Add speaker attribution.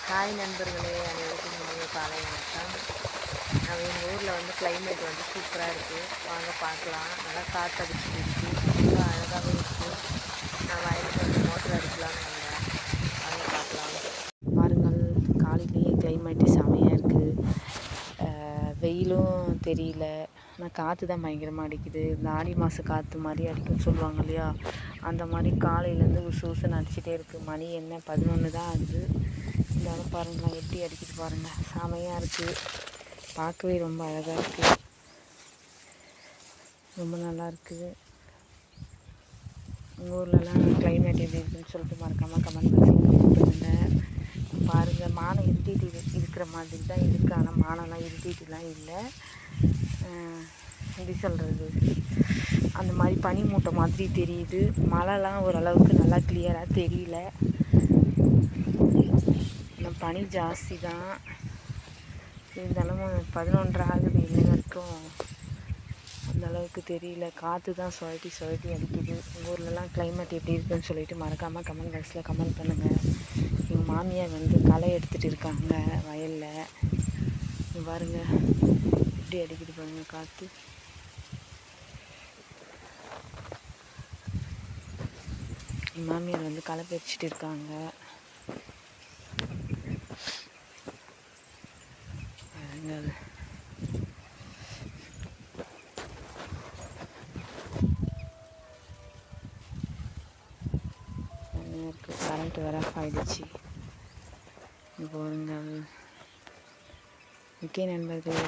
Speaker 1: Hi நண்பர்களே, அனைவருக்கும் இனிய காலை வணக்கம். எங்கள் ஊரில் வந்து கிளைமேட் வந்து சூப்பராக இருக்குது. வாங்க பார்க்கலாம். நல்லா காற்று அடிச்சுட்டு இருக்குது, ரொம்ப அழகாகவே இருக்குது. நான் வயலுக்கு வந்து மோட்டர் அடிக்கலான்னு வந்தேன். வாங்க பார்க்கலாம். பாருங்கள், காலையிலேயே கிளைமேட்டு செமையாக இருக்குது. வெயிலும் தெரியல, ஆனால் காற்று தான் பயங்கரமாக அடிக்குது. இந்த ஆடி மாத காற்று மாதிரி அடிக்கும்னு சொல்லுவாங்க இல்லையா, அந்த மாதிரி காலையிலேருந்து உசுன்னு அடிச்சுட்டே இருக்குது. மணி என்ன 11 தான் ஆகுது. இருந்தாலும் பாருங்களேன் எப்படி அடிக்குது பாருங்கள், செமையாக இருக்குது. பார்க்கவே ரொம்ப அழகாக இருக்குது, ரொம்ப நல்லா இருக்குது. உங்கள் ஊர்லலாம் கிளைமேட் எப்படி இருக்குதுன்னு சொல்லிட்டு மறக்காமல் கமெண்ட் பண்ணுங்கள். பாருங்கள், மானம் இருட்டிட்டு இருக்கிற மாதிரி தான் இருக்குது, ஆனால் மானம்லாம் இருட்டிட்டுலாம் இல்லை. எப்படி சொல்கிறது, அந்த மாதிரி பனி மூட்டை மாதிரி தெரியுது. மழைலாம் ஓரளவுக்கு நல்லா கிளியராக தெரியல, பனி ஜாஸ்தி தான். இருந்தாலும் 11 ஆகுது, இன்னும் வரைக்கும் அந்தளவுக்கு தெரியல. காற்று தான் சுழட்டி அடிக்குது. உங்கள் ஊர்லலாம் கிளைமேட் எப்படி இருக்குதுன்னு சொல்லிட்டு மறக்காமல் கமெண்ட் பாக்ஸில் கமெண்ட் பண்ணுங்கள். எங்கள் மாமியார் வந்து களை எடுத்துகிட்டு இருக்காங்க வயலில். பாருங்க எப்படி அடிக்குது பாருங்கள் காற்று. எங்கள் மாமியார் வந்து களை பறிச்சிட்டு இருக்காங்க. கரண்ட் வேற ஆஃப் ஆகிடுச்சு. இப்போ பாருங்கள். ஓகே நண்பர்கள்.